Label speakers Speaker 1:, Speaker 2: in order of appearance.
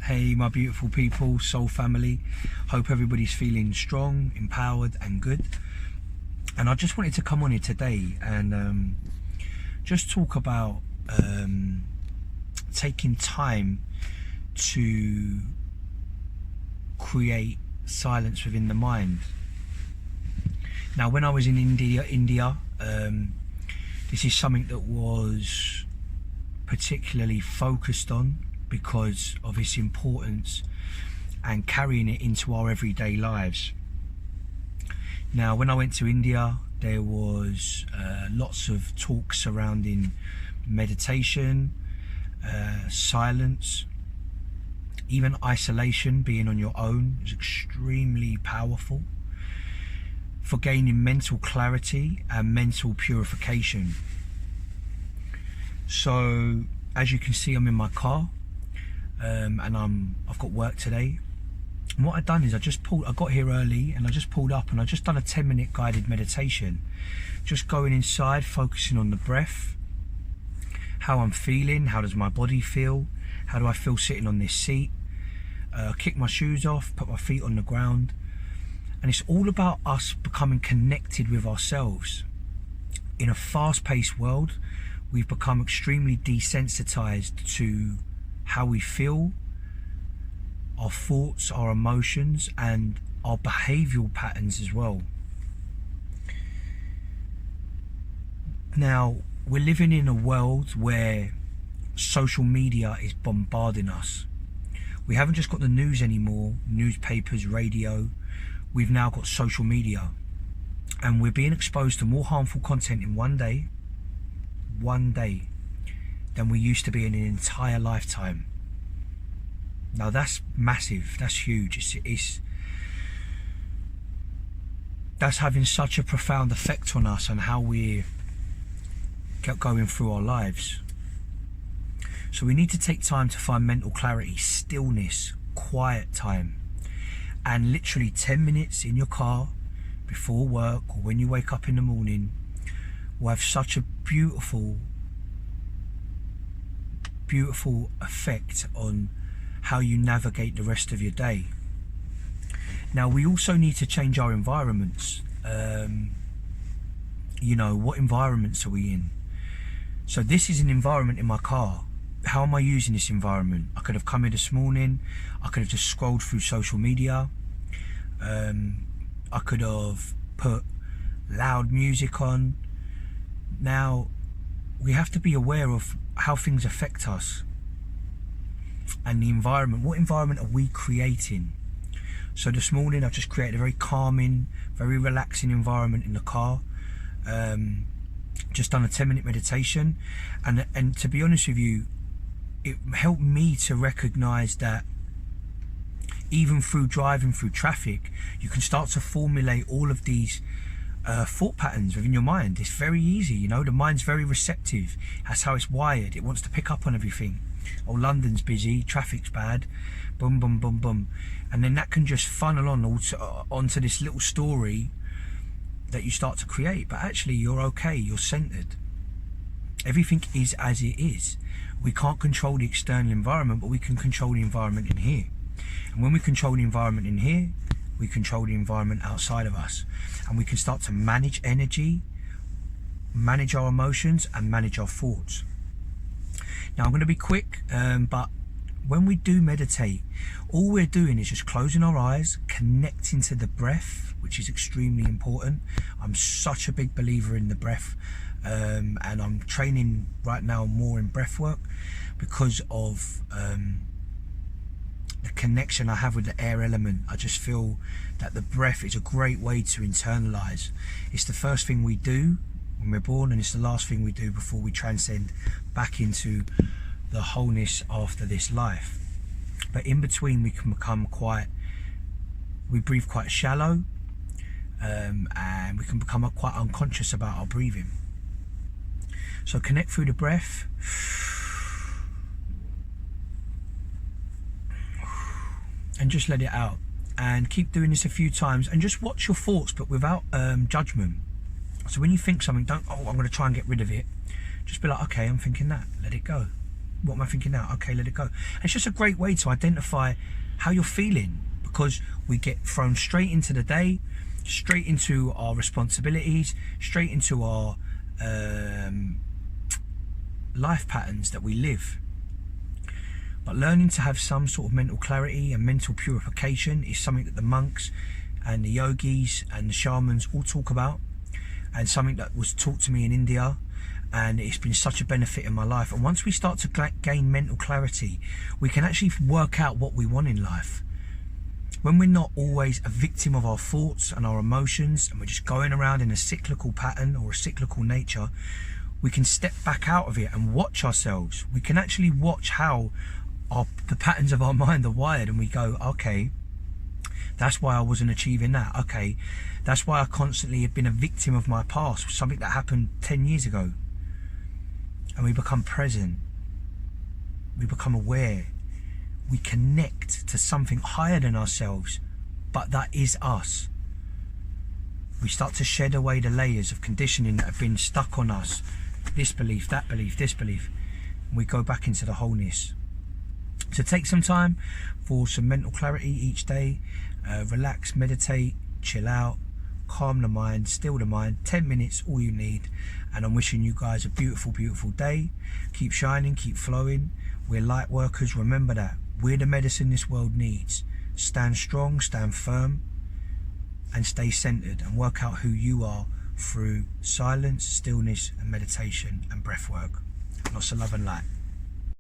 Speaker 1: Hey my beautiful people, soul family. Hope everybody's feeling strong, empowered and good. And I just wanted to come on here today and just talk about taking time to create silence within the mind. Now when I was in India, this is something that was particularly focused on because of its importance and carrying it into our everyday lives. Now when I went to India, there was lots of talk surrounding meditation, silence, even isolation, being on your own is extremely powerful for gaining mental clarity and mental purification. So as you can see, I'm in my car and I've got work today. And what I've done is I got here early and I just pulled up and I just done a 10-minute guided meditation, just going inside, focusing on the breath, how I'm feeling, how does my body feel, how do I feel sitting on this seat, kick my shoes off, put my feet on the ground. And it's all about us becoming connected with ourselves. In a fast-paced world, we've become extremely desensitized to how we feel, our thoughts, our emotions, and our behavioral patterns as well. Now, we're living in a world where social media is bombarding us. We haven't just got the news anymore, newspapers, radio. We've now got social media. And we're being exposed to more harmful content in one day, than we used to be in an entire lifetime. Now that's massive, that's huge. That's having such a profound effect on us and how we're going through our lives. So we need to take time to find mental clarity, stillness, quiet time, and literally 10 minutes in your car before work or when you wake up in the morning will have such a beautiful effect on how you navigate the rest of your day. Now we also need to change our environments. You know, what environments are we in? So this is an environment in my car. How am I using this environment? I could have come here this morning, I could have just scrolled through social media, I could have put loud music on. Now we have to be aware of how things affect us and the environment. What environment are we creating? So this morning I've just created a very calming, very relaxing environment in the car. Just done a 10-minute meditation, and to be honest with you, it helped me to recognize that even through driving through traffic, you can start to formulate all of these thought patterns within your mind. It's very easy, you know, the mind's very receptive. That's how it's wired. It wants to pick up on everything. Oh, London's busy, traffic's bad, boom, boom, boom, boom. And then that can just funnel on onto this little story that you start to create. But actually you're okay, you're centered. Everything is as it is. We can't control the external environment, but we can control the environment in here. And when we control the environment in here, we control the environment outside of us. And we can start to manage energy, manage our emotions, and manage our thoughts. Now I'm going to be quick, but when we do meditate, all we're doing is just closing our eyes, connecting to the breath, which is extremely important. I'm such a big believer in the breath, and I'm training right now more in breath work because of the connection I have with the air element. I just feel that the breath is a great way to internalize. It's the first thing we do when we're born, and it's the last thing we do before we transcend back into the wholeness after this life. But in between we can become we breathe quite shallow, and we can become quite unconscious about our breathing. So connect through the breath, and just let it out, and keep doing this a few times, and just watch your thoughts, but without judgment. So when you think something, don't, oh, I'm going to try and get rid of it. Just be like, okay, I'm thinking that, let it go. what am I thinking now? Okay, let it go. And it's just a great way to identify how you're feeling, because we get thrown straight into the day, straight into our responsibilities, straight into our life patterns that we live. But learning to have some sort of mental clarity and mental purification is something that the monks and the yogis and the shamans all talk about, and something that was taught to me in India, and it's been such a benefit in my life. And once we start to gain mental clarity, we can actually work out what we want in life. When we're not always a victim of our thoughts and our emotions, and we're just going around in a cyclical pattern or a cyclical nature, we can step back out of it and watch ourselves. We can actually watch how the patterns of our mind are wired, and we go, okay, that's why I wasn't achieving that. Okay, that's why I constantly have been a victim of my past, something that happened 10 years ago. And we become present. We become aware. We connect to something higher than ourselves, but that is us. We start to shed away the layers of conditioning that have been stuck on us. This belief, that belief, this belief. And we go back into the wholeness. So take some time for some mental clarity each day. Relax, meditate, chill out, calm the mind, still the mind. 10 minutes, all you need. And I'm wishing you guys a beautiful, beautiful day. Keep shining, keep flowing. We're light workers. Remember that. We're the medicine this world needs. Stand strong, stand firm, and stay centered, and work out who you are through silence, stillness, and meditation and breath work. Lots of love and light.